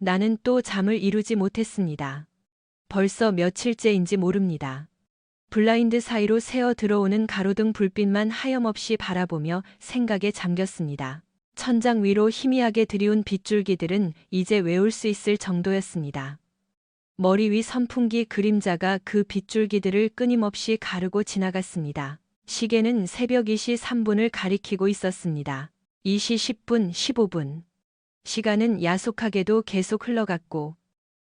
나는 또 잠을 이루지 못했습니다. 벌써 며칠째인지 모릅니다. 블라인드 사이로 새어 들어오는 가로등 불빛만 하염없이 바라보며 생각에 잠겼습니다. 천장 위로 희미하게 드리운 빗줄기들은 이제 외울 수 있을 정도였습니다. 머리 위 선풍기 그림자가 그 빗줄기들을 끊임없이 가르고 지나갔습니다. 시계는 새벽 2시 3분을 가리키고 있었습니다. 2시 10분, 15분. 시간은 야속하게도 계속 흘러갔고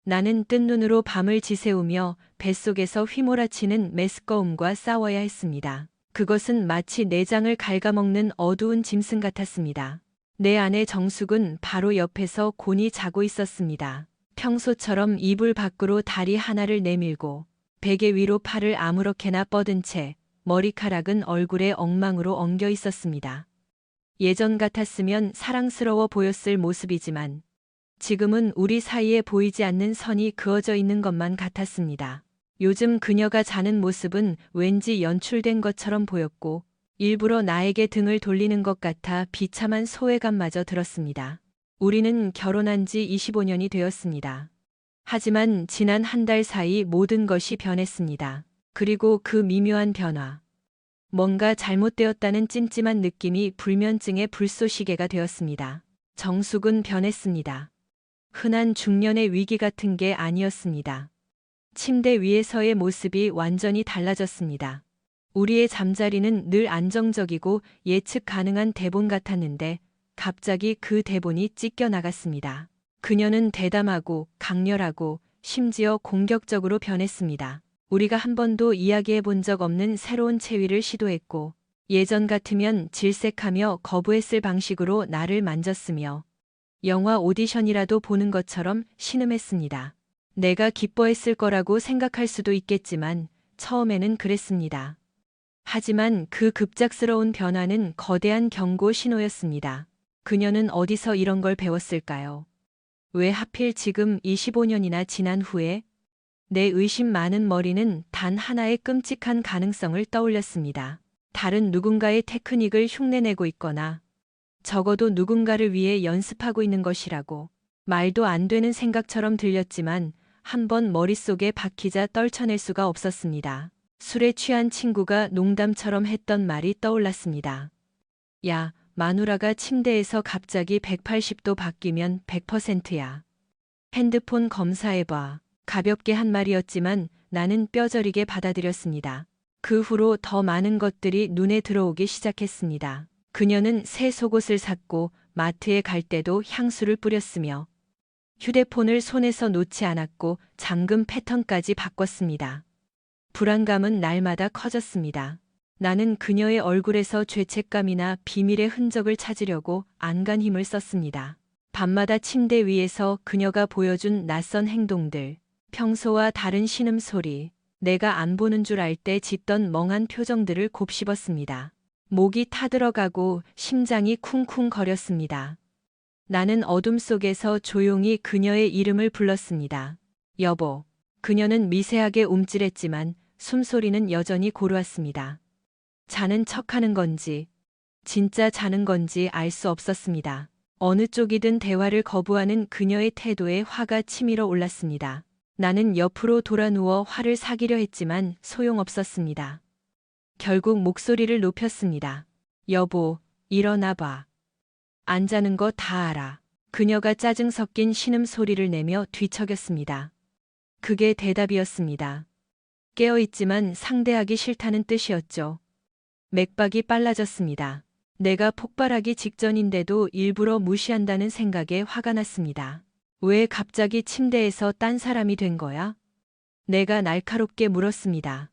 나는 뜬 눈으로 밤을 지새우며 뱃속에서 휘몰아치는 메스꺼움과 싸워야 했습니다. 그것은 마치 내장을 갉아먹는 어두운 짐승 같았습니다. 내 아내 정숙은 바로 옆에서 곤히 자고 있었습니다. 평소처럼 이불 밖으로 다리 하나를 내밀고 베개 위로 팔을 아무렇게나 뻗은 채 머리카락은 얼굴에 엉망으로 엉겨 있었습니다. 예전 같았으면 사랑스러워 보였을 모습이지만 지금은 우리 사이에 보이지 않는 선이 그어져 있는 것만 같았습니다. 요즘 그녀가 자는 모습은 왠지 연출된 것처럼 보였고 일부러 나에게 등을 돌리는 것 같아 비참한 소외감마저 들었습니다. 우리는 결혼한 지 25년이 되었습니다. 하지만 지난 한 달 사이 모든 것이 변했습니다. 그리고 그 미묘한 변화. 뭔가 잘못되었다는 찜찜한 느낌이 불면증의 불쏘시개가 되었습니다. 정숙은 변했습니다. 흔한 중년의 위기 같은 게 아니었습니다. 침대 위에서의 모습이 완전히 달라졌습니다. 우리의 잠자리는 늘 안정적이고 예측 가능한 대본 같았는데 갑자기 그 대본이 찢겨 나갔습니다. 그녀는 대담하고 강렬하고 심지어 공격적으로 변했습니다. 우리가 한 번도 이야기해 본 적 없는 새로운 체위를 시도했고 예전 같으면 질색하며 거부했을 방식으로 나를 만졌으며 영화 오디션이라도 보는 것처럼 신음했습니다. 내가 기뻐했을 거라고 생각할 수도 있겠지만 처음에는 그랬습니다. 하지만 그 급작스러운 변화는 거대한 경고 신호였습니다. 그녀는 어디서 이런 걸 배웠을까요? 왜 하필 지금 25년이나 지난 후에? 내 의심 많은 머리는 단 하나의 끔찍한 가능성을 떠올렸습니다. 다른 누군가의 테크닉을 흉내내고 있거나 적어도 누군가를 위해 연습하고 있는 것이라고. 말도 안 되는 생각처럼 들렸지만 한번 머릿속에 박히자 떨쳐낼 수가 없었습니다. 술에 취한 친구가 농담처럼 했던 말이 떠올랐습니다. 야, 마누라가 침대에서 갑자기 180도 바뀌면 100%야. 핸드폰 검사해봐. 가볍게 한 말이었지만 나는 뼈저리게 받아들였습니다. 그 후로 더 많은 것들이 눈에 들어오기 시작했습니다. 그녀는 새 속옷을 샀고 마트에 갈 때도 향수를 뿌렸으며 휴대폰을 손에서 놓지 않았고 잠금 패턴까지 바꿨습니다. 불안감은 날마다 커졌습니다. 나는 그녀의 얼굴에서 죄책감이나 비밀의 흔적을 찾으려고 안간 힘을 썼습니다. 밤마다 침대 위에서 그녀가 보여준 낯선 행동들, 평소와 다른 신음소리, 내가 안 보는 줄 알 때 짓던 멍한 표정들을 곱씹었습니다. 목이 타들어가고 심장이 쿵쿵거렸습니다. 나는 어둠 속에서 조용히 그녀의 이름을 불렀습니다. 여보. 그녀는 미세하게 움찔했지만 숨소리는 여전히 고루했습니다. 자는 척하는 건지, 진짜 자는 건지 알 수 없었습니다. 어느 쪽이든 대화를 거부하는 그녀의 태도에 화가 치밀어 올랐습니다. 나는 옆으로 돌아 누워 화를 사기려 했지만 소용없었습니다. 결국 목소리를 높였습니다. 여보, 일어나 봐. 안 자는 거 다 알아. 그녀가 짜증 섞인 신음소리를 내며 뒤척였습니다. 그게 대답이었습니다. 깨어있지만 상대하기 싫다는 뜻이었죠. 맥박이 빨라졌습니다. 내가 폭발하기 직전인데도 일부러 무시한다는 생각에 화가 났습니다. 왜 갑자기 침대에서 딴 사람이 된 거야? 내가 날카롭게 물었습니다.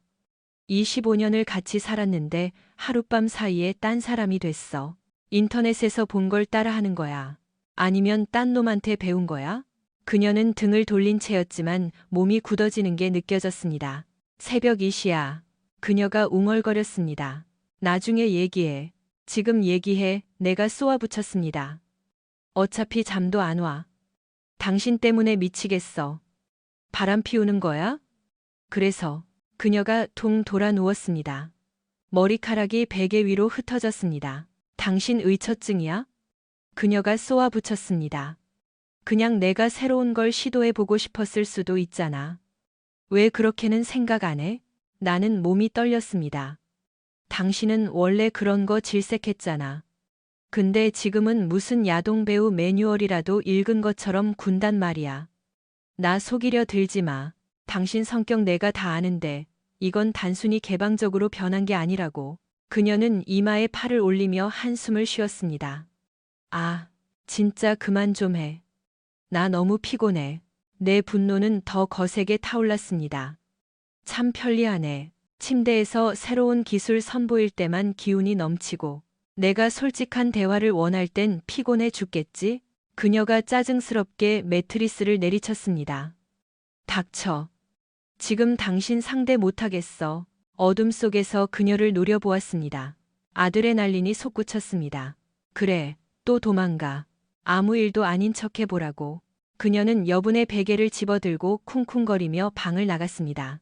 25년을 같이 살았는데 하룻밤 사이에 딴 사람이 됐어. 인터넷에서 본 걸 따라하는 거야. 아니면 딴 놈한테 배운 거야? 그녀는 등을 돌린 채였지만 몸이 굳어지는 게 느껴졌습니다. 새벽 2시야. 그녀가 웅얼거렸습니다. 나중에 얘기해. 지금 얘기해. 내가 쏘아붙였습니다. 어차피 잠도 안 와. 당신 때문에 미치겠어. 바람 피우는 거야? 그래서 그녀가 퉁 돌아 누웠습니다. 머리카락이 베개 위로 흩어졌습니다. 당신 의처증이야? 그녀가 쏘아붙였습니다. 그냥 내가 새로운 걸 시도해보고 싶었을 수도 있잖아. 왜 그렇게는 생각 안 해? 나는 몸이 떨렸습니다. 당신은 원래 그런 거 질색했잖아. 근데 지금은 무슨 야동배우 매뉴얼이라도 읽은 것처럼 군단 말이야. 나 속이려 들지 마. 당신 성격 내가 다 아는데 이건 단순히 개방적으로 변한 게 아니라고. 그녀는 이마에 팔을 올리며 한숨을 쉬었습니다. 아, 진짜 그만 좀 해. 나 너무 피곤해. 내 분노는 더 거세게 타올랐습니다. 참 편리하네. 침대에서 새로운 기술 선보일 때만 기운이 넘치고 내가 솔직한 대화를 원할 땐 피곤해 죽겠지? 그녀가 짜증스럽게 매트리스를 내리쳤습니다. 닥쳐. 지금 당신 상대 못하겠어. 어둠 속에서 그녀를 노려보았습니다. 아드레날린이 솟구쳤습니다. 그래, 또 도망가. 아무 일도 아닌 척 해보라고. 그녀는 여분의 베개를 집어들고 쿵쿵거리며 방을 나갔습니다.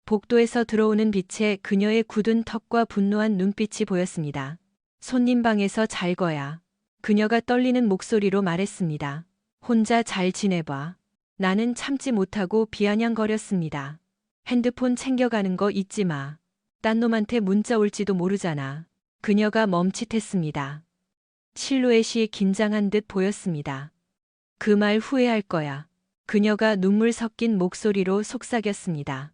복도에서 들어오는 빛에 그녀의 굳은 턱과 분노한 눈빛이 보였습니다. 손님 방에서 잘 거야. 그녀가 떨리는 목소리로 말했습니다. 혼자 잘 지내봐. 나는 참지 못하고 비아냥거렸습니다. 핸드폰 챙겨가는 거 잊지 마. 딴 놈한테 문자 올지도 모르잖아. 그녀가 멈칫했습니다. 실루엣이 긴장한 듯 보였습니다. 그 말 후회할 거야. 그녀가 눈물 섞인 목소리로 속삭였습니다.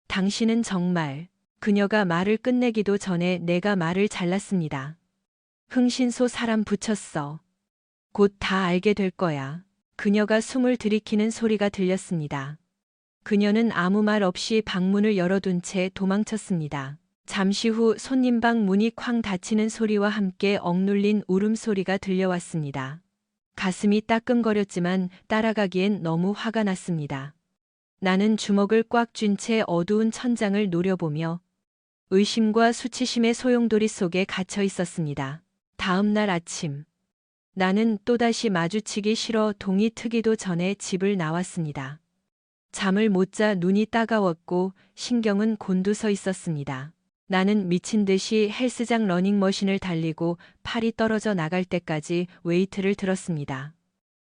당신은 정말. 그녀가 말을 끝내기도 전에 내가 말을 잘랐습니다. 흥신소 사람 붙였어. 곧 다 알게 될 거야. 그녀가 숨을 들이키는 소리가 들렸습니다. 그녀는 아무 말 없이 방문을 열어둔 채 도망쳤습니다. 잠시 후 손님방 문이 쾅 닫히는 소리와 함께 억눌린 울음소리가 들려왔습니다. 가슴이 따끔거렸지만 따라가기엔 너무 화가 났습니다. 나는 주먹을 꽉 쥔 채 어두운 천장을 노려보며 의심과 수치심의 소용돌이 속에 갇혀 있었습니다. 다음 날 아침, 나는 또다시 마주치기 싫어 동이 트기도 전에 집을 나왔습니다. 잠을 못 자 눈이 따가웠고 신경은 곤두서 있었습니다. 나는 미친 듯이 헬스장 러닝머신을 달리고 팔이 떨어져 나갈 때까지 웨이트를 들었습니다.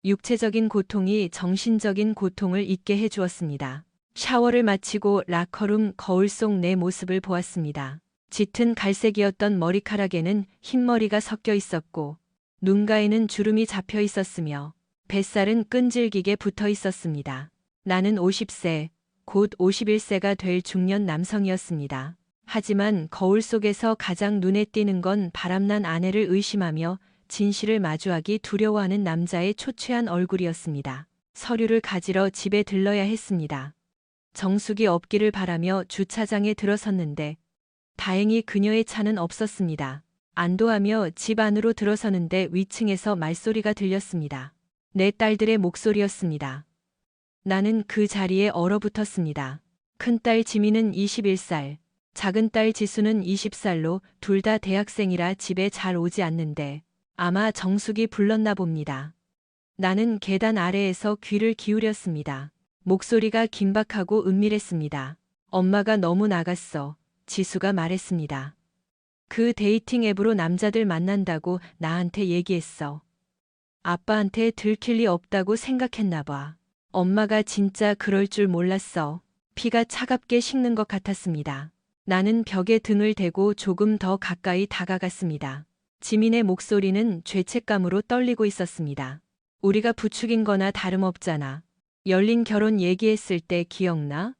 육체적인 고통이 정신적인 고통을 잊게 해주었습니다. 샤워를 마치고 라커룸 거울 속 내 모습을 보았습니다. 짙은 갈색이었던 머리카락에는 흰머리가 섞여 있었고 눈가에는 주름이 잡혀 있었으며 뱃살은 끈질기게 붙어 있었습니다. 나는 50세, 곧 51세가 될 중년 남성이었습니다. 하지만 거울 속에서 가장 눈에 띄는 건 바람난 아내를 의심하며 진실을 마주하기 두려워하는 남자의 초췌한 얼굴이었습니다. 서류를 가지러 집에 들러야 했습니다. 정숙이 없기를 바라며 주차장에 들어섰는데 다행히 그녀의 차는 없었습니다. 안도하며 집 안으로 들어서는데 위층에서 말소리가 들렸습니다. 내 딸들의 목소리였습니다. 나는 그 자리에 얼어붙었습니다. 큰딸 지민은 21살, 작은딸 지수는 20살로 둘 다 대학생이라 집에 잘 오지 않는데 아마 정숙이 불렀나 봅니다. 나는 계단 아래에서 귀를 기울였습니다. 목소리가 긴박하고 은밀했습니다. 엄마가 너무 나갔어. 지수가 말했습니다. 그 데이팅 앱으로 남자들 만난다고 나한테 얘기했어. 아빠한테 들킬 리 없다고 생각했나 봐. 엄마가 진짜 그럴 줄 몰랐어. 피가 차갑게 식는 것 같았습니다. 나는 벽에 등을 대고 조금 더 가까이 다가갔습니다. 지민의 목소리는 죄책감으로 떨리고 있었습니다. 우리가 부추긴 거나 다름없잖아. 열린 결혼 얘기했을 때 기억나?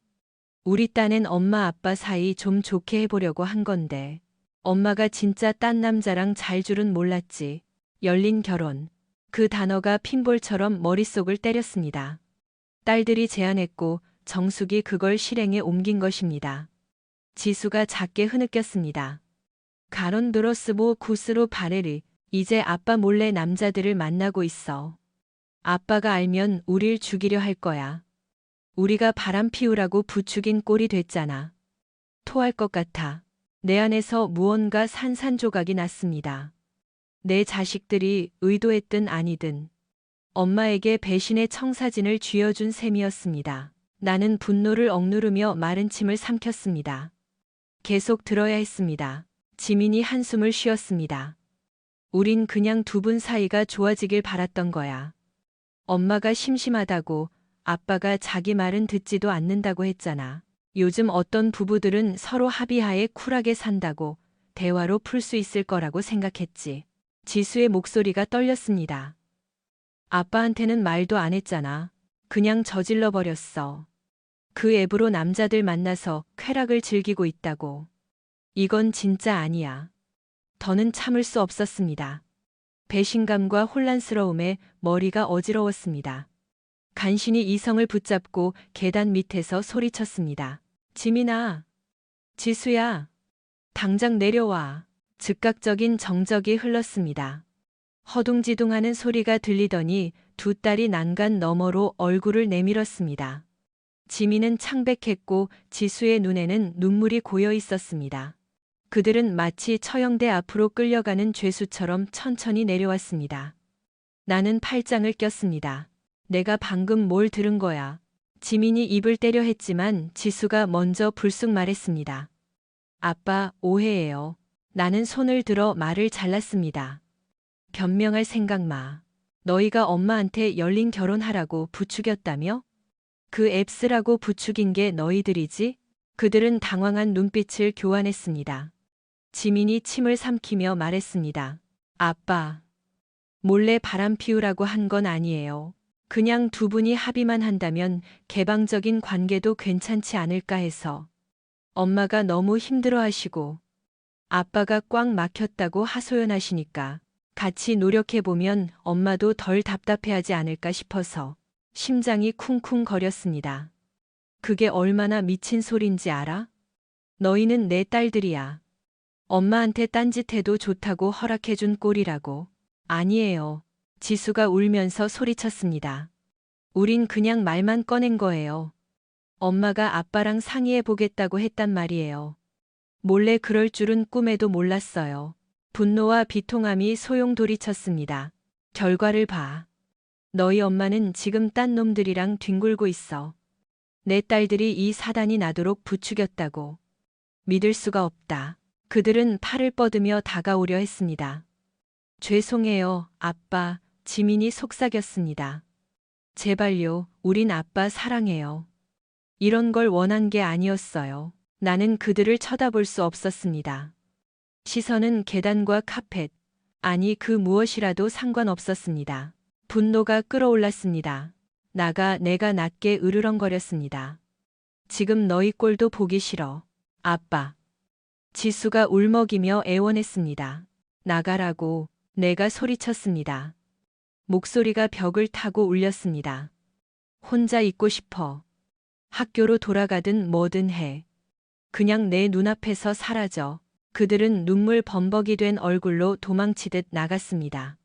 우리 딴엔 엄마 아빠 사이 좀 좋게 해보려고 한 건데. 엄마가 진짜 딴 남자랑 잘 줄은 몰랐지. 열린 결혼. 그 단어가 핀볼처럼 머릿속을 때렸습니다. 딸들이 제안했고 정숙이 그걸 실행에 옮긴 것입니다. 지수가 작게 흐느꼈습니다. 가론 드로스보 구스로 바레리. 이제 아빠 몰래 남자들을 만나고 있어. 아빠가 알면 우릴 죽이려 할 거야. 우리가 바람 피우라고 부추긴 꼴이 됐잖아. 토할 것 같아. 내 안에서 무언가 산산조각이 났습니다. 내 자식들이 의도했든 아니든 엄마에게 배신의 청사진을 쥐어준 셈이었습니다. 나는 분노를 억누르며 마른 침을 삼켰습니다. 계속 들어야 했습니다. 지민이 한숨을 쉬었습니다. 우린 그냥 두 분 사이가 좋아지길 바랐던 거야. 엄마가 심심하다고, 아빠가 자기 말은 듣지도 않는다고 했잖아. 요즘 어떤 부부들은 서로 합의하에 쿨하게 산다고 대화로 풀 수 있을 거라고 생각했지. 지수의 목소리가 떨렸습니다. 아빠한테는 말도 안 했잖아. 그냥 저질러 버렸어. 그 앱으로 남자들 만나서 쾌락을 즐기고 있다고. 이건 진짜 아니야. 더는 참을 수 없었습니다. 배신감과 혼란스러움에 머리가 어지러웠습니다. 간신히 이성을 붙잡고 계단 밑에서 소리쳤습니다. 지민아, 지수야, 당장 내려와. 즉각적인 정적이 흘렀습니다. 허둥지둥하는 소리가 들리더니 두 딸이 난간 너머로 얼굴을 내밀었습니다. 지민은 창백했고 지수의 눈에는 눈물이 고여 있었습니다. 그들은 마치 처형대 앞으로 끌려가는 죄수처럼 천천히 내려왔습니다. 나는 팔짱을 꼈습니다. 내가 방금 뭘 들은 거야. 지민이 입을 떼려 했지만 지수가 먼저 불쑥 말했습니다. 아빠, 오해예요. 나는 손을 들어 말을 잘랐습니다. 변명할 생각 마. 너희가 엄마한테 열린 결혼하라고 부추겼다며? 그 앱 쓰라고 부추긴 게 너희들이지? 그들은 당황한 눈빛을 교환했습니다. 지민이 침을 삼키며 말했습니다. 아빠, 몰래 바람 피우라고 한 건 아니에요. 그냥 두 분이 합의만 한다면 개방적인 관계도 괜찮지 않을까 해서. 엄마가 너무 힘들어하시고 아빠가 꽉 막혔다고 하소연하시니까 같이 노력해보면 엄마도 덜 답답해하지 않을까 싶어서 심장이 쿵쿵거렸습니다. 그게 얼마나 미친 소린지 알아? 너희는 내 딸들이야. 엄마한테 딴짓해도 좋다고 허락해준 꼴이라고. 아니에요. 지수가 울면서 소리쳤습니다. 우린 그냥 말만 꺼낸 거예요. 엄마가 아빠랑 상의해보겠다고 했단 말이에요. 몰래 그럴 줄은 꿈에도 몰랐어요. 분노와 비통함이 소용돌이쳤습니다. 결과를 봐. 너희 엄마는 지금 딴 놈들이랑 뒹굴고 있어. 내 딸들이 이 사단이 나도록 부추겼다고. 믿을 수가 없다. 그들은 팔을 뻗으며 다가오려 했습니다. 죄송해요, 아빠. 지민이 속삭였습니다. 제발요, 우린 아빠 사랑해요. 이런 걸 원한 게 아니었어요. 나는 그들을 쳐다볼 수 없었습니다. 시선은 계단과 카펫, 아니 그 무엇이라도 상관없었습니다. 분노가 끓어올랐습니다. 내가 낮게 으르렁거렸습니다. 지금 너희 꼴도 보기 싫어. 아빠. 지수가 울먹이며 애원했습니다. 나가라고. 내가 소리쳤습니다. 목소리가 벽을 타고 울렸습니다. 혼자 있고 싶어. 학교로 돌아가든 뭐든 해. 그냥 내 눈앞에서 사라져. 그들은 눈물 범벅이 된 얼굴로 도망치듯 나갔습니다.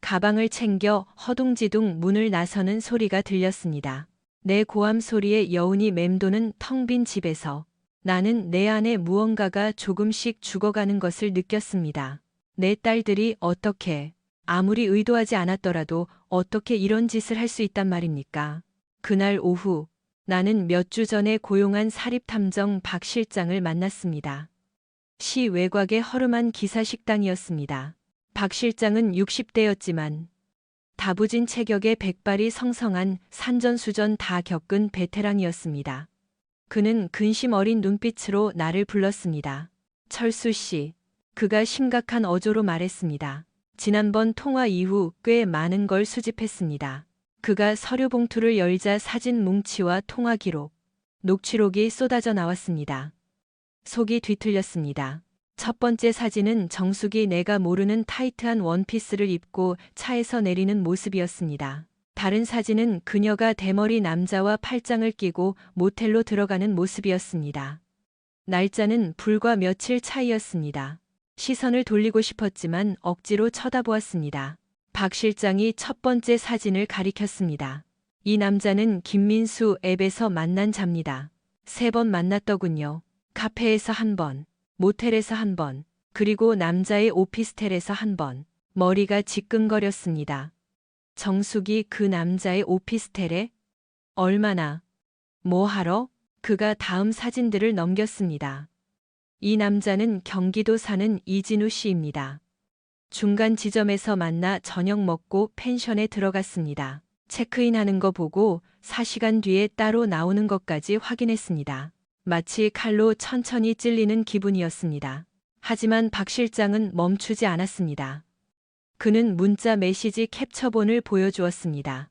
가방을 챙겨 허둥지둥 문을 나서는 소리가 들렸습니다. 내 고함 소리에 여운이 맴도는 텅 빈 집에서 나는 내 안에 무언가가 조금씩 죽어가는 것을 느꼈습니다. 내 딸들이 어떻게, 아무리 의도하지 않았더라도 어떻게 이런 짓을 할 수 있단 말입니까? 그날 오후, 나는 몇 주 전에 고용한 사립탐정 박 실장을 만났습니다. 시 외곽의 허름한 기사 식당이었습니다. 박 실장은 60대였지만 다부진 체격에 백발이 성성한 산전수전 다 겪은 베테랑이었습니다. 그는 근심 어린 눈빛으로 나를 불렀습니다. 철수 씨, 그가 심각한 어조로 말했습니다. 지난번 통화 이후 꽤 많은 걸 수집했습니다. 그가 서류 봉투를 열자 사진 뭉치와 통화 기록, 녹취록이 쏟아져 나왔습니다. 속이 뒤틀렸습니다. 첫 번째 사진은 정숙이 내가 모르는 타이트한 원피스를 입고 차에서 내리는 모습이었습니다. 다른 사진은 그녀가 대머리 남자와 팔짱을 끼고 모텔로 들어가는 모습이었습니다. 날짜는 불과 며칠 차이였습니다. 시선을 돌리고 싶었지만 억지로 쳐다보았습니다. 박 실장이 첫 번째 사진을 가리켰습니다. 이 남자는 김민수 앱에서 만난 자입니다. 3번 만났더군요. 카페에서 1번, 모텔에서 1번, 그리고 남자의 오피스텔에서 1번. 머리가 지끈거렸습니다. 정숙이 그 남자의 오피스텔에? 얼마나? 뭐 하러? 그가 다음 사진들을 넘겼습니다. 이 남자는 경기도 사는 이진우 씨입니다. 중간 지점에서 만나 저녁 먹고 펜션에 들어갔습니다. 체크인하는 거 보고 4시간 뒤에 따로 나오는 것까지 확인했습니다. 마치 칼로 천천히 찔리는 기분이었습니다. 하지만 박 실장은 멈추지 않았습니다. 그는 문자 메시지 캡처본을 보여주었습니다.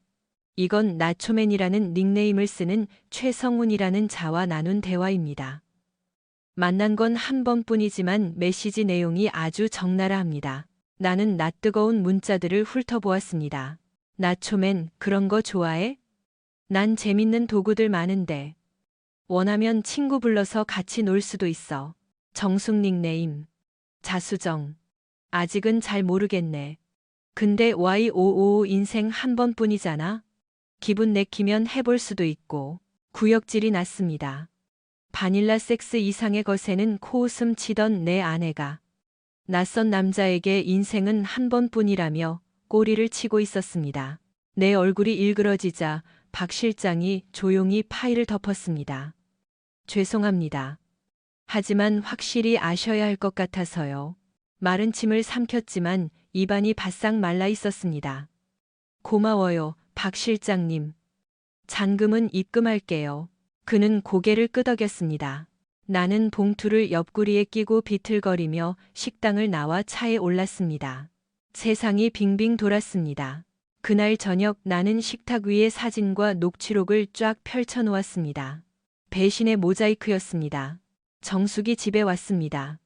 이건 나초맨이라는 닉네임을 쓰는 최성훈이라는 자와 나눈 대화입니다. 만난 건 한 번뿐이지만 메시지 내용이 아주 적나라합니다. 나는 낯뜨거운 문자들을 훑어보았습니다. 나초맨, 그런 거 좋아해? 난 재밌는 도구들 많은데. 원하면 친구 불러서 같이 놀 수도 있어. 정숙 닉네임. 자수정. 아직은 잘 모르겠네. 근데 Y555 인생 한 번뿐이잖아. 기분 내키면 해볼 수도 있고. 구역질이 났습니다. 바닐라 섹스 이상의 것에는 코웃음 치던 내 아내가 낯선 남자에게 인생은 한 번뿐이라며 꼬리를 치고 있었습니다. 내 얼굴이 일그러지자 박 실장이 조용히 파일을 덮었습니다. 죄송합니다. 하지만 확실히 아셔야 할 것 같아서요. 마른 침을 삼켰지만 입안이 바싹 말라 있었습니다. 고마워요, 박 실장님. 잔금은 입금할게요. 그는 고개를 끄덕였습니다. 나는 봉투를 옆구리에 끼고 비틀거리며 식당을 나와 차에 올랐습니다. 세상이 빙빙 돌았습니다. 그날 저녁 나는 식탁 위에 사진과 녹취록을 쫙 펼쳐놓았습니다. 배신의 모자이크였습니다. 정숙이 집에 왔습니다.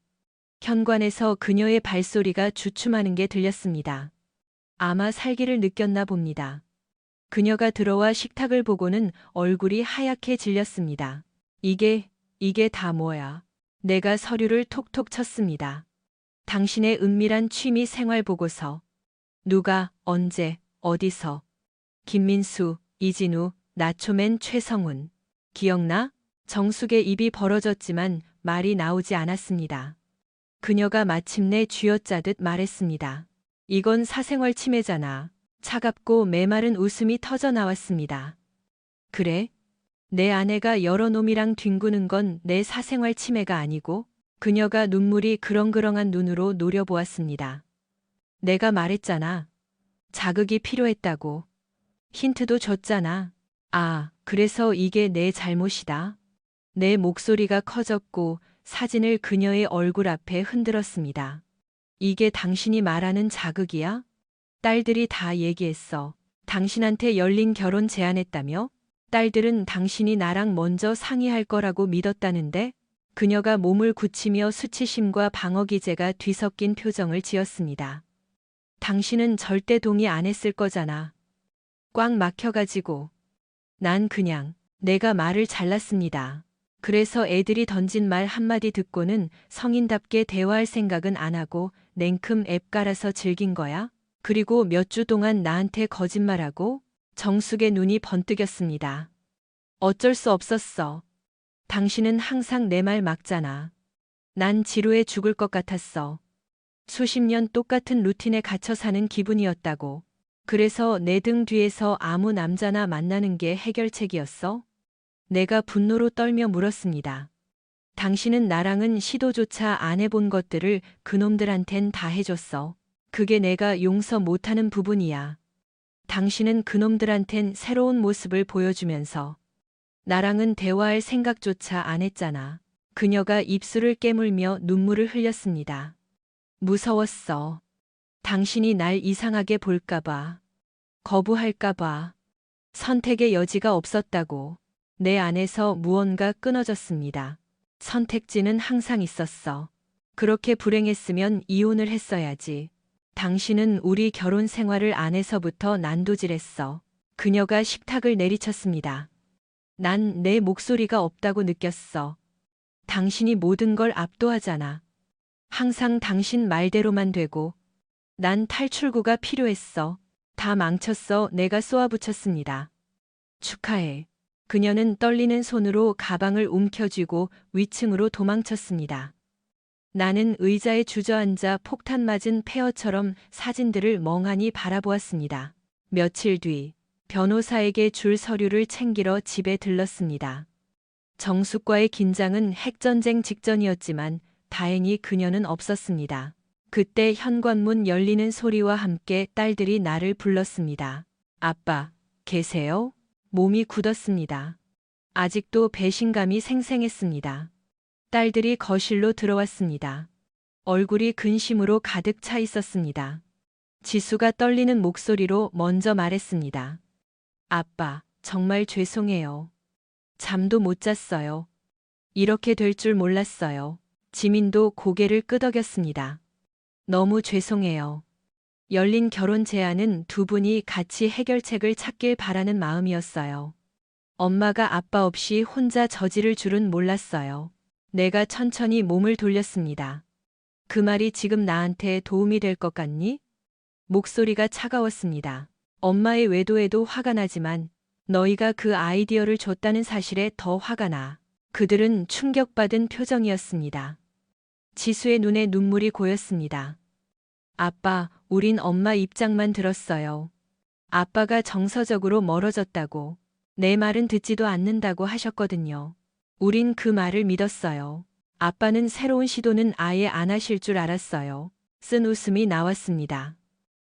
현관에서 그녀의 발소리가 주춤하는 게 들렸습니다. 아마 살기를 느꼈나 봅니다. 그녀가 들어와 식탁을 보고는 얼굴이 하얗게 질렸습니다. 이게 다 뭐야? 내가 서류를 톡톡 쳤습니다. 당신의 은밀한 취미 생활 보고서. 누가, 언제, 어디서. 김민수, 이진우, 나초맨 최성훈. 기억나? 정숙의 입이 벌어졌지만 말이 나오지 않았습니다. 그녀가 마침내 쥐어짜듯 말했습니다. 이건 사생활 침해잖아. 차갑고 메마른 웃음이 터져 나왔습니다. 그래? 내 아내가 여러 놈이랑 뒹구는 건 내 사생활 침해가 아니고? 그녀가 눈물이 그렁그렁한 눈으로 노려보았습니다. 내가 말했잖아. 자극이 필요했다고. 힌트도 줬잖아. 아, 그래서 이게 내 잘못이다. 내 목소리가 커졌고 사진을 그녀의 얼굴 앞에 흔들었습니다. 이게 당신이 말하는 자극이야? 딸들이 다 얘기했어. 당신한테 열린 결혼 제안했다며? 딸들은 당신이 나랑 먼저 상의할 거라고 믿었다는데? 그녀가 몸을 굳히며 수치심과 방어 기제가 뒤섞인 표정을 지었습니다. 당신은 절대 동의 안 했을 거잖아. 꽉 막혀가지고. 난 그냥 내가 말을 잘랐습니다. 그래서 애들이 던진 말 한마디 듣고는 성인답게 대화할 생각은 안 하고 냉큼 앱 깔아서 즐긴 거야? 그리고 몇 주 동안 나한테 거짓말하고? 정숙의 눈이 번뜩였습니다. 어쩔 수 없었어. 당신은 항상 내 말 막잖아. 난 지루해 죽을 것 같았어. 수십 년 똑같은 루틴에 갇혀 사는 기분이었다고. 그래서 내 등 뒤에서 아무 남자나 만나는 게 해결책이었어? 내가 분노로 떨며 물었습니다. 당신은 나랑은 시도조차 안 해본 것들을 그놈들한텐 다 해줬어. 그게 내가 용서 못하는 부분이야. 당신은 그놈들한텐 새로운 모습을 보여주면서 나랑은 대화할 생각조차 안 했잖아. 그녀가 입술을 깨물며 눈물을 흘렸습니다. 무서웠어. 당신이 날 이상하게 볼까봐. 거부할까봐. 선택의 여지가 없었다고. 내 안에서 무언가 끊어졌습니다. 선택지는 항상 있었어. 그렇게 불행했으면 이혼을 했어야지. 당신은 우리 결혼 생활을 안에서부터 난도질했어. 그녀가 식탁을 내리쳤습니다. 난 내 목소리가 없다고 느꼈어. 당신이 모든 걸 압도하잖아. 항상 당신 말대로만 되고. 난 탈출구가 필요했어. 다 망쳤어. 내가 쏘아붙였습니다. 축하해. 그녀는 떨리는 손으로 가방을 움켜쥐고 위층으로 도망쳤습니다. 나는 의자에 주저앉아 폭탄 맞은 폐허처럼 사진들을 멍하니 바라보았습니다. 며칠 뒤 변호사에게 줄 서류를 챙기러 집에 들렀습니다. 정숙과의 긴장은 핵전쟁 직전이었지만 다행히 그녀는 없었습니다. 그때 현관문 열리는 소리와 함께 딸들이 나를 불렀습니다. 아빠, 계세요? 몸이 굳었습니다. 아직도 배신감이 생생했습니다. 딸들이 거실로 들어왔습니다. 얼굴이 근심으로 가득 차 있었습니다. 지수가 떨리는 목소리로 먼저 말했습니다. 아빠, 정말 죄송해요. 잠도 못 잤어요. 이렇게 될 줄 몰랐어요. 지민도 고개를 끄덕였습니다. 너무 죄송해요. 열린 결혼 제안은 두 분이 같이 해결책을 찾길 바라는 마음이었어요. 엄마가 아빠 없이 혼자 저지를 줄은 몰랐어요. 내가 천천히 몸을 돌렸습니다. 그 말이 지금 나한테 도움이 될 것 같니? 목소리가 차가웠습니다. 엄마의 외도에도 화가 나지만 너희가 그 아이디어를 줬다는 사실에 더 화가 나. 그들은 충격받은 표정이었습니다. 지수의 눈에 눈물이 고였습니다. 아빠, 우린 엄마 입장만 들었어요. 아빠가 정서적으로 멀어졌다고, 내 말은 듣지도 않는다고 하셨거든요. 우린 그 말을 믿었어요. 아빠는 새로운 시도는 아예 안 하실 줄 알았어요. 쓴 웃음이 나왔습니다.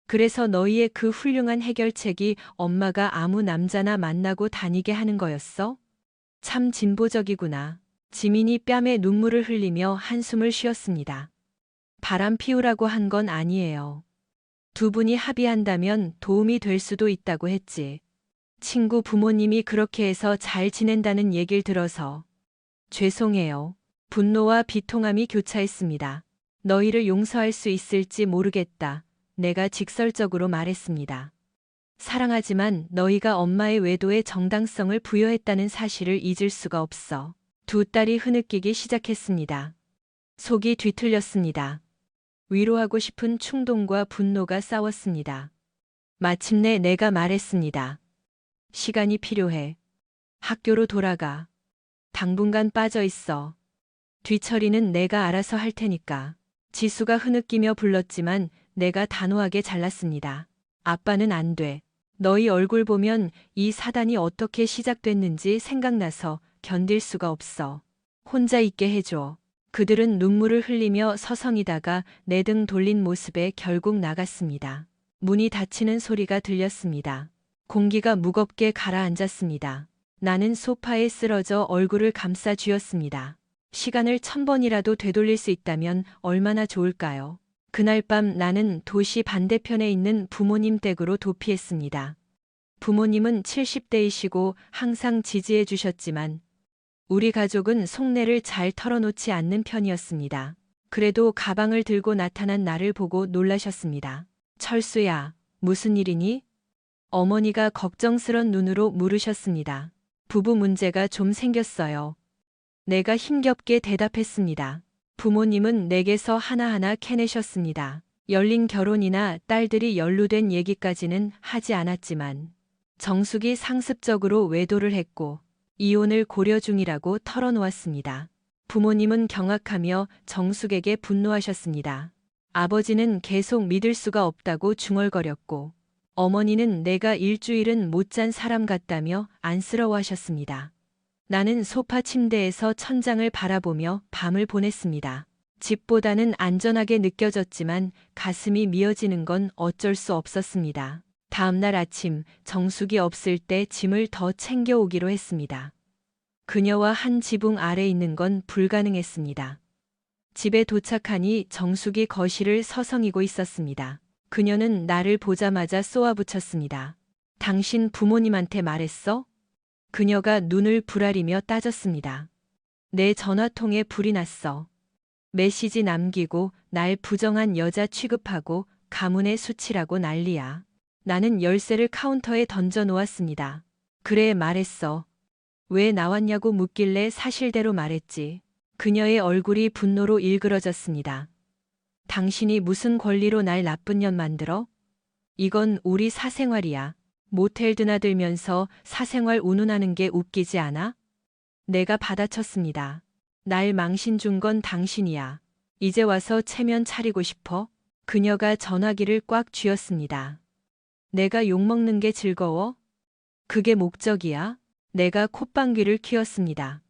그래서 너희의 그 훌륭한 해결책이 엄마가 아무 남자나 만나고 다니게 하는 거였어? 참 진보적이구나. 지민이 뺨에 눈물을 흘리며 한숨을 쉬었습니다. 바람 피우라고 한 건 아니에요. 두 분이 합의한다면 도움이 될 수도 있다고 했지. 친구 부모님이 그렇게 해서 잘 지낸다는 얘길 들어서. 죄송해요. 분노와 비통함이 교차했습니다. 너희를 용서할 수 있을지 모르겠다. 내가 직설적으로 말했습니다. 사랑하지만 너희가 엄마의 외도에 정당성을 부여했다는 사실을 잊을 수가 없어. 두 딸이 흐느끼기 시작했습니다. 속이 뒤틀렸습니다. 위로하고 싶은 충동과 분노가 싸웠습니다. 마침내 내가 말했습니다. 시간이 필요해. 학교로 돌아가. 당분간 빠져 있어. 뒤처리는 내가 알아서 할 테니까. 지수가 흐느끼며 불렀지만 내가 단호하게 잘랐습니다. 아빠는 안 돼. 너희 얼굴 보면 이 사단이 어떻게 시작됐는지 생각나서 견딜 수가 없어. 혼자 있게 해줘. 그들은 눈물을 흘리며 서성이다가 내 등 돌린 모습에 결국 나갔습니다. 문이 닫히는 소리가 들렸습니다. 공기가 무겁게 가라앉았습니다. 나는 소파에 쓰러져 얼굴을 감싸 쥐었습니다. 시간을 1000번이라도 되돌릴 수 있다면 얼마나 좋을까요? 그날 밤 나는 도시 반대편에 있는 부모님 댁으로 도피했습니다. 부모님은 70대이시고 항상 지지해 주셨지만 우리 가족은 속내를 잘 털어놓지 않는 편이었습니다. 그래도 가방을 들고 나타난 나를 보고 놀라셨습니다. 철수야, 무슨 일이니? 어머니가 걱정스런 눈으로 물으셨습니다. 부부 문제가 좀 생겼어요. 내가 힘겹게 대답했습니다. 부모님은 내게서 하나하나 캐내셨습니다. 열린 결혼이나 딸들이 연루된 얘기까지는 하지 않았지만 정숙이 상습적으로 외도를 했고 이혼을 고려 중이라고 털어놓았습니다. 부모님은 경악하며 정숙에게 분노하셨습니다. 아버지는 계속 믿을 수가 없다고 중얼거렸고 어머니는 내가 일주일은 못 잔 사람 같다며 안쓰러워하셨습니다. 나는 소파 침대에서 천장을 바라보며 밤을 보냈습니다. 집보다는 안전하게 느껴졌지만 가슴이 미어지는 건 어쩔 수 없었습니다. 다음 날 아침 정숙이 없을 때 짐을 더 챙겨오기로 했습니다. 그녀와 한 지붕 아래 있는 건 불가능했습니다. 집에 도착하니 정숙이 거실을 서성이고 있었습니다. 그녀는 나를 보자마자 쏘아붙였습니다. 당신 부모님한테 말했어? 그녀가 눈을 부라리며 따졌습니다. 내 전화통에 불이 났어. 메시지 남기고 날 부정한 여자 취급하고 가문의 수치라고 난리야. 나는 열쇠를 카운터에 던져 놓았습니다. 그래 말했어. 왜 나왔냐고 묻길래 사실대로 말했지. 그녀의 얼굴이 분노로 일그러졌습니다. 당신이 무슨 권리로 날 나쁜 년 만들어? 이건 우리 사생활이야. 모텔 드나들면서 사생활 운운하는 게 웃기지 않아? 내가 받아쳤습니다. 날 망신 준 건 당신이야. 이제 와서 체면 차리고 싶어? 그녀가 전화기를 꽉 쥐었습니다. 내가 욕먹는 게 즐거워? 그게 목적이야? 내가 콧방귀를 틔웠습니다.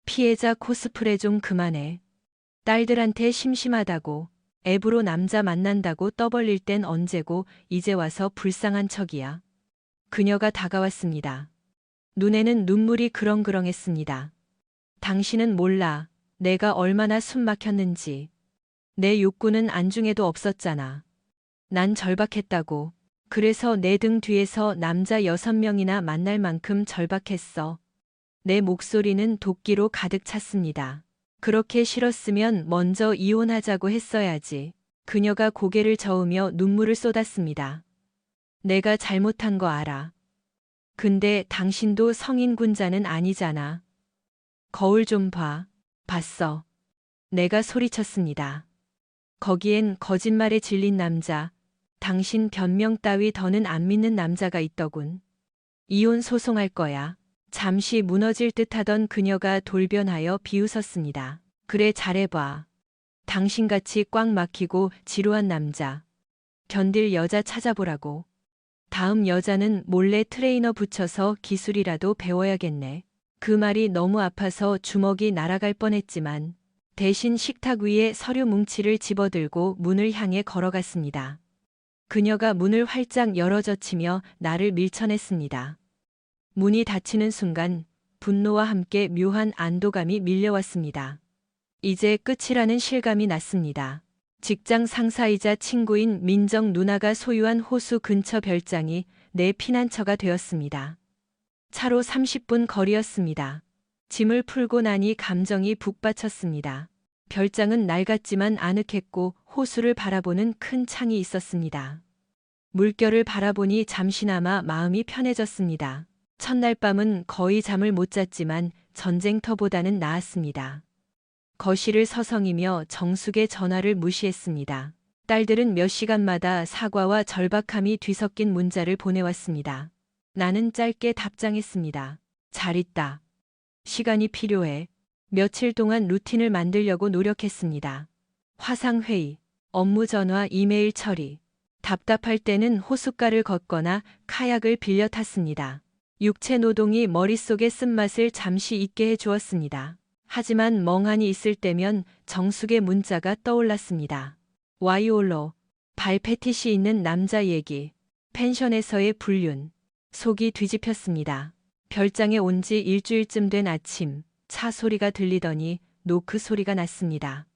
피해자 코스프레 좀 그만해. 딸들한테 심심하다고, 앱으로 남자 만난다고 떠벌릴 땐 언제고 이제 와서 불쌍한 척이야. 그녀가 다가왔습니다. 눈에는 눈물이 그렁그렁했습니다. 당신은 몰라. 내가 얼마나 숨 막혔는지. 내 욕구는 안중에도 없었잖아. 난 절박했다고. 그래서 내 등 뒤에서 남자 6명이나 만날 만큼 절박했어. 내 목소리는 도끼로 가득 찼습니다. 그렇게 싫었으면 먼저 이혼하자고 했어야지. 그녀가 고개를 저으며 눈물을 쏟았습니다. 내가 잘못한 거 알아. 근데 당신도 성인 군자는 아니잖아. 거울 좀 봐. 봤어. 내가 소리쳤습니다. 거기엔 거짓말에 질린 남자, 당신 변명 따위 더는 안 믿는 남자가 있더군. 이혼 소송할 거야. 잠시 무너질 듯하던 그녀가 돌변하여 비웃었습니다. 그래 잘해봐. 당신같이 꽉 막히고 지루한 남자. 견딜 여자 찾아보라고. 다음 여자는 몰래 트레이너 붙여서 기술이라도 배워야겠네. 그 말이 너무 아파서 주먹이 날아갈 뻔했지만 대신 식탁 위에 서류 뭉치를 집어들고 문을 향해 걸어갔습니다. 그녀가 문을 활짝 열어젖히며 나를 밀쳐냈습니다. 문이 닫히는 순간 분노와 함께 묘한 안도감이 밀려왔습니다. 이제 끝이라는 실감이 났습니다. 직장 상사이자 친구인 민정 누나가 소유한 호수 근처 별장이 내 피난처가 되었습니다. 차로 30분 거리였습니다. 짐을 풀고 나니 감정이 북받쳤습니다. 별장은 낡았지만 아늑했고 호수를 바라보는 큰 창이 있었습니다. 물결을 바라보니 잠시나마 마음이 편해졌습니다. 첫날 밤은 거의 잠을 못 잤지만 전쟁터보다는 나았습니다. 거실을 서성이며 정숙의 전화를 무시했습니다. 딸들은 몇 시간마다 사과와 절박함이 뒤섞인 문자를 보내왔습니다. 나는 짧게 답장했습니다. 잘 있다. 시간이 필요해. 며칠 동안 루틴을 만들려고 노력했습니다. 화상회의, 업무 전화, 이메일 처리. 답답할 때는 호숫가를 걷거나 카약을 빌려 탔습니다. 육체 노동이 머릿속의 쓴맛을 잠시 잊게 해주었습니다. 하지만 멍하니 있을 때면 정숙의 문자가 떠올랐습니다. 와이올로, 발 패티시 있는 남자 얘기, 펜션에서의 불륜. 속이 뒤집혔습니다. 별장에 온 지 일주일쯤 된 아침, 차 소리가 들리더니 노크 소리가 났습니다.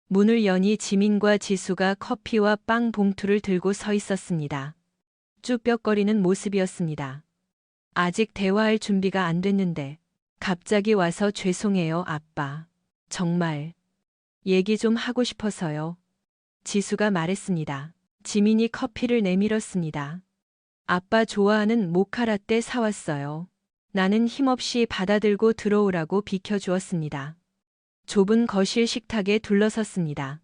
문을 여니 지민과 지수가 커피와 빵 봉투를 들고 서 있었습니다. 쭈뼛거리는 모습이었습니다. 아직 대화할 준비가 안 됐는데 갑자기 와서 죄송해요, 아빠. 정말 얘기 좀 하고 싶어서요. 지수가 말했습니다. 지민이 커피를 내밀었습니다. 아빠 좋아하는 모카라떼 사왔어요. 나는 힘없이 받아들고 들어오라고 비켜주었습니다. 좁은 거실 식탁에 둘러섰습니다.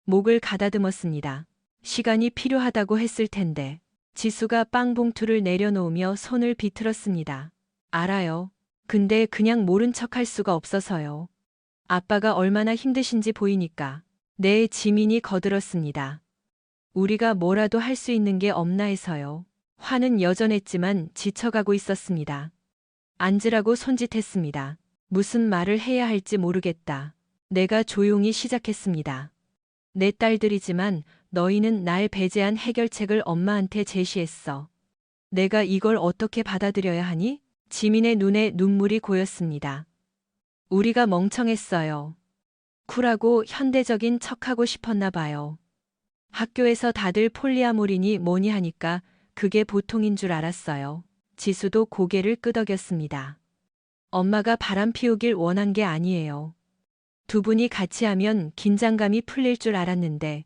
목을 가다듬었습니다. 시간이 필요하다고 했을 텐데. 지수가 빵 봉투를 내려놓으며 손을 비틀었습니다. 알아요. 근데 그냥 모른 척할 수가 없어서요. 아빠가 얼마나 힘드신지 보이니까. 네, 지민이 거들었습니다. 우리가 뭐라도 할 수 있는 게 없나 해서요. 화는 여전했지만 지쳐가고 있었습니다. 앉으라고 손짓했습니다. 무슨 말을 해야 할지 모르겠다. 내가 조용히 시작했습니다. 내 딸들이지만 너희는 날 배제한 해결책을 엄마한테 제시했어. 내가 이걸 어떻게 받아들여야 하니? 지민의 눈에 눈물이 고였습니다. 우리가 멍청했어요. 쿨하고 현대적인 척하고 싶었나 봐요. 학교에서 다들 폴리아모리니 뭐니 하니까 그게 보통인 줄 알았어요. 지수도 고개를 끄덕였습니다. 엄마가 바람 피우길 원한 게 아니에요. 두 분이 같이 하면 긴장감이 풀릴 줄 알았는데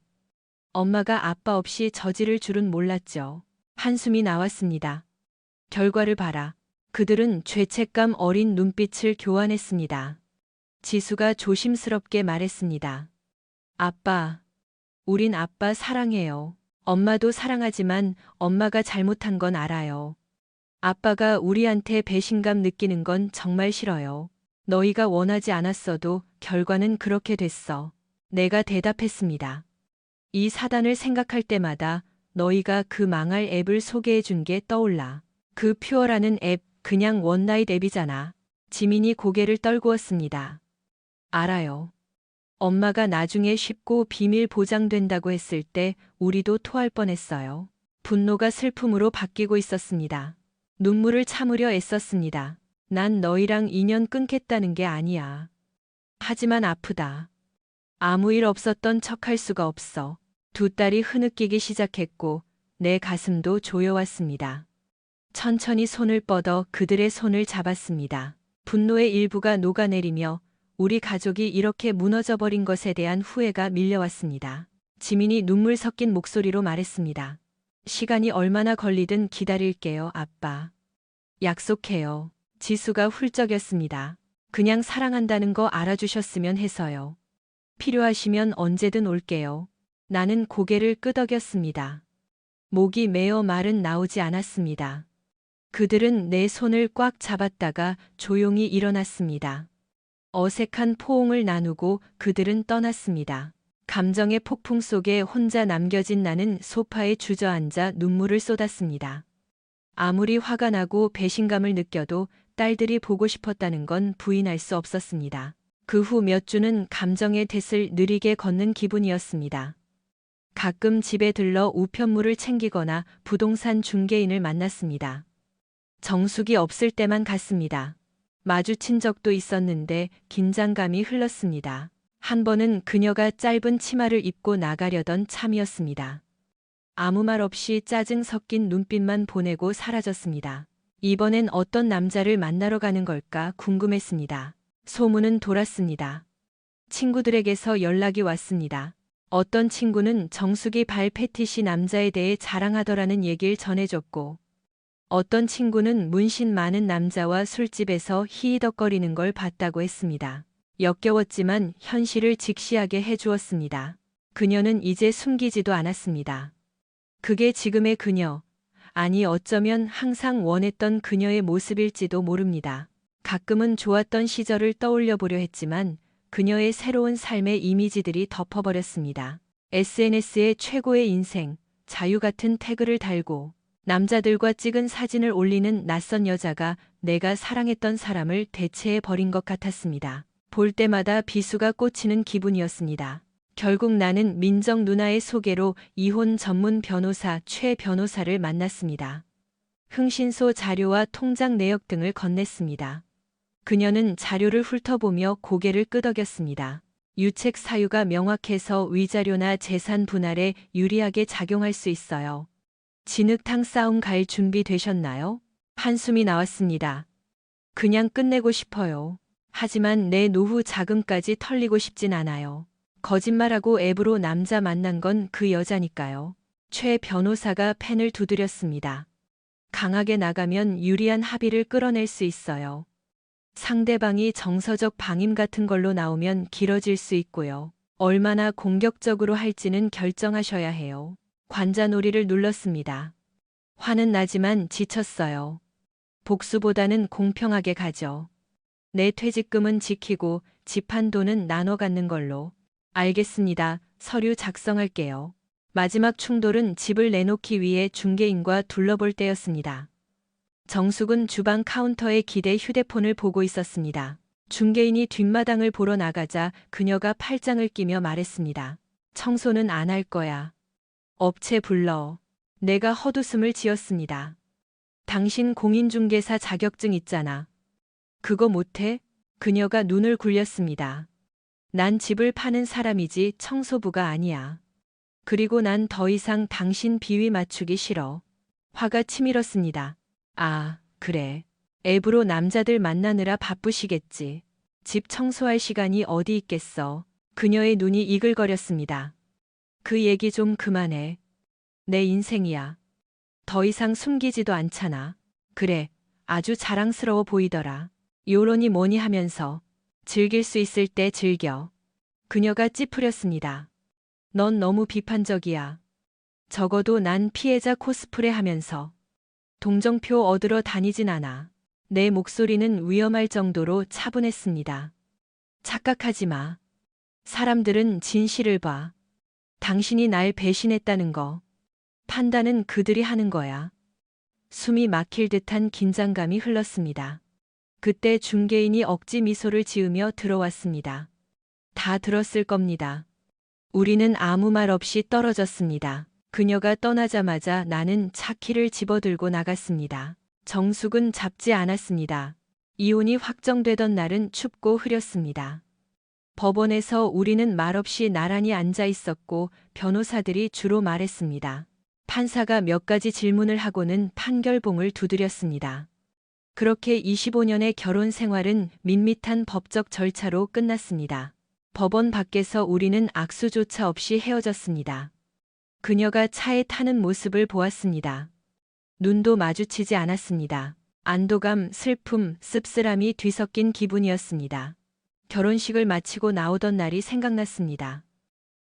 엄마가 아빠 없이 저지를 줄은 몰랐죠. 한숨이 나왔습니다. 결과를 봐라. 그들은 죄책감 어린 눈빛을 교환했습니다. 지수가 조심스럽게 말했습니다. 아빠, 우린 아빠 사랑해요. 엄마도 사랑하지만 엄마가 잘못한 건 알아요. 아빠가 우리한테 배신감 느끼는 건 정말 싫어요. 너희가 원하지 않았어도 결과는 그렇게 됐어. 내가 대답했습니다. 이 사단을 생각할 때마다 너희가 그 망할 앱을 소개해 준 게 떠올라. 그 퓨어라는 앱 그냥 원나잇 앱이잖아. 지민이 고개를 떨구었습니다. 알아요. 엄마가 나중에 쉽고 비밀 보장된다고 했을 때 우리도 토할 뻔했어요. 분노가 슬픔으로 바뀌고 있었습니다. 눈물을 참으려 애썼습니다. 난 너희랑 인연 끊겠다는 게 아니야. 하지만 아프다. 아무 일 없었던 척할 수가 없어. 두 딸이 흐느끼기 시작했고 내 가슴도 조여왔습니다. 천천히 손을 뻗어 그들의 손을 잡았습니다. 분노의 일부가 녹아내리며 우리 가족이 이렇게 무너져버린 것에 대한 후회가 밀려왔습니다. 지민이 눈물 섞인 목소리로 말했습니다. 시간이 얼마나 걸리든 기다릴게요, 아빠. 약속해요. 지수가 훌쩍였습니다. 그냥 사랑한다는 거 알아주셨으면 해서요. 필요하시면 언제든 올게요. 나는 고개를 끄덕였습니다. 목이 메어 말은 나오지 않았습니다. 그들은 내 손을 꽉 잡았다가 조용히 일어났습니다. 어색한 포옹을 나누고 그들은 떠났습니다. 감정의 폭풍 속에 혼자 남겨진 나는 소파에 주저앉아 눈물을 쏟았습니다. 아무리 화가 나고 배신감을 느껴도 딸들이 보고 싶었다는 건 부인할 수 없었습니다. 그 후 몇 주는 감정의 돛을 느리게 걷는 기분이었습니다. 가끔 집에 들러 우편물을 챙기거나 부동산 중개인을 만났습니다. 정숙이 없을 때만 갔습니다. 마주친 적도 있었는데 긴장감이 흘렀습니다. 한 번은 그녀가 짧은 치마를 입고 나가려던 참이었습니다. 아무 말 없이 짜증 섞인 눈빛만 보내고 사라졌습니다. 이번엔 어떤 남자를 만나러 가는 걸까 궁금했습니다. 소문은 돌았습니다. 친구들에게서 연락이 왔습니다. 어떤 친구는 정숙이 발 패티시 남자에 대해 자랑하더라는 얘길 전해줬고, 어떤 친구는 문신 많은 남자와 술집에서 히히덕거리는 걸 봤다고 했습니다. 역겨웠지만 현실을 직시하게 해주었습니다. 그녀는 이제 숨기지도 않았습니다. 그게 지금의 그녀, 아니 어쩌면 항상 원했던 그녀의 모습일지도 모릅니다. 가끔은 좋았던 시절을 떠올려 보려 했지만 그녀의 새로운 삶의 이미지들이 덮어버렸습니다. SNS에 최고의 인생, 자유 같은 태그를 달고 남자들과 찍은 사진을 올리는 낯선 여자가 내가 사랑했던 사람을 대체해 버린 것 같았습니다. 볼 때마다 비수가 꽂히는 기분이었습니다. 결국 나는 민정 누나의 소개로 이혼 전문 변호사 최 변호사를 만났습니다. 흥신소 자료와 통장 내역 등을 건넸습니다. 그녀는 자료를 훑어보며 고개를 끄덕였습니다. 유책 사유가 명확해서 위자료나 재산 분할에 유리하게 작용할 수 있어요. 진흙탕 싸움 갈 준비 되셨나요? 한숨이 나왔습니다. 그냥 끝내고 싶어요. 하지만 내 노후 자금까지 털리고 싶진 않아요. 거짓말하고 앱으로 남자 만난 건 그 여자니까요. 최 변호사가 펜을 두드렸습니다. 강하게 나가면 유리한 합의를 끌어낼 수 있어요. 상대방이 정서적 방임 같은 걸로 나오면 길어질 수 있고요. 얼마나 공격적으로 할지는 결정하셔야 해요. 관자놀이를 눌렀습니다. 화는 나지만 지쳤어요. 복수보다는 공평하게 가죠. 내 퇴직금은 지키고 집한 돈은 나눠 갖는 걸로. 알겠습니다. 서류 작성할게요. 마지막 충돌은 집을 내놓기 위해 중개인과 둘러볼 때였습니다. 정숙은 주방 카운터에 기대 휴대폰을 보고 있었습니다. 중개인이 뒷마당을 보러 나가자 그녀가 팔짱을 끼며 말했습니다. 청소는 안 할 거야. 업체 불러. 내가 헛웃음을 지었습니다. 당신 공인중개사 자격증 있잖아. 그거 못해? 그녀가 눈을 굴렸습니다. 난 집을 파는 사람이지 청소부가 아니야. 그리고 난 더 이상 당신 비위 맞추기 싫어. 화가 치밀었습니다. 아, 그래. 앱으로 남자들 만나느라 바쁘시겠지. 집 청소할 시간이 어디 있겠어. 그녀의 눈이 이글거렸습니다. 그 얘기 좀 그만해. 내 인생이야. 더 이상 숨기지도 않잖아. 그래, 아주 자랑스러워 보이더라. 요러니 뭐니 하면서 즐길 수 있을 때 즐겨. 그녀가 찌푸렸습니다. 넌 너무 비판적이야. 적어도 난 피해자 코스프레 하면서 동정표 얻으러 다니진 않아. 내 목소리는 위험할 정도로 차분했습니다. 착각하지 마. 사람들은 진실을 봐. 당신이 날 배신했다는 거. 판단은 그들이 하는 거야. 숨이 막힐 듯한 긴장감이 흘렀습니다. 그때 중개인이 억지 미소를 지으며 들어왔습니다. 다 들었을 겁니다. 우리는 아무 말 없이 떨어졌습니다. 그녀가 떠나자마자 나는 차키를 집어들고 나갔습니다. 정숙은 잡지 않았습니다. 이혼이 확정되던 날은 춥고 흐렸습니다. 법원에서 우리는 말없이 나란히 앉아 있었고 변호사들이 주로 말했습니다. 판사가 몇 가지 질문을 하고는 판결봉을 두드렸습니다. 그렇게 25년의 결혼 생활은 밋밋한 법적 절차로 끝났습니다. 법원 밖에서 우리는 악수조차 없이 헤어졌습니다. 그녀가 차에 타는 모습을 보았습니다. 눈도 마주치지 않았습니다. 안도감, 슬픔, 씁쓸함이 뒤섞인 기분이었습니다. 결혼식을 마치고 나오던 날이 생각났습니다.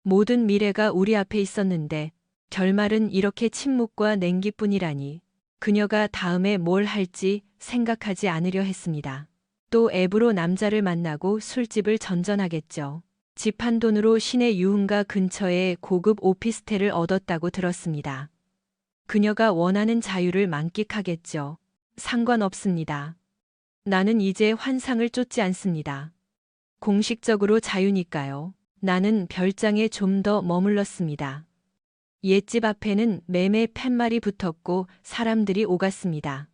모든 미래가 우리 앞에 있었는데 결말은 이렇게 침묵과 냉기뿐이라니. 그녀가 다음에 뭘 할지 생각하지 않으려 했습니다. 또 앱으로 남자를 만나고 술집을 전전하겠죠. 집 한 돈으로 시내 유흥가 근처에 고급 오피스텔을 얻었다고 들었습니다. 그녀가 원하는 자유를 만끽하겠죠. 상관없습니다. 나는 이제 환상을 쫓지 않습니다. 공식적으로 자유니까요. 나는 별장에 좀 더 머물렀습니다. 옛집 앞에는 매매 팻말이 붙었고 사람들이 오갔습니다.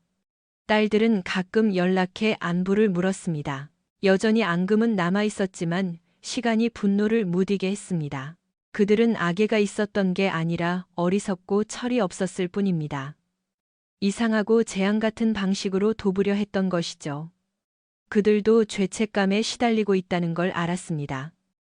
딸들은 가끔 연락해 안부를 물었습니다. 여전히 앙금은 남아 있었지만 시간이 분노를 무디게 했습니다. 그들은 악의가 있었던 게 아니라 어리석고 철이 없었을 뿐입니다. 이상하고 재앙 같은 방식으로 도부려 했던 것이죠. 그들도 죄책감에 시달리고 있다는 걸 알았습니다.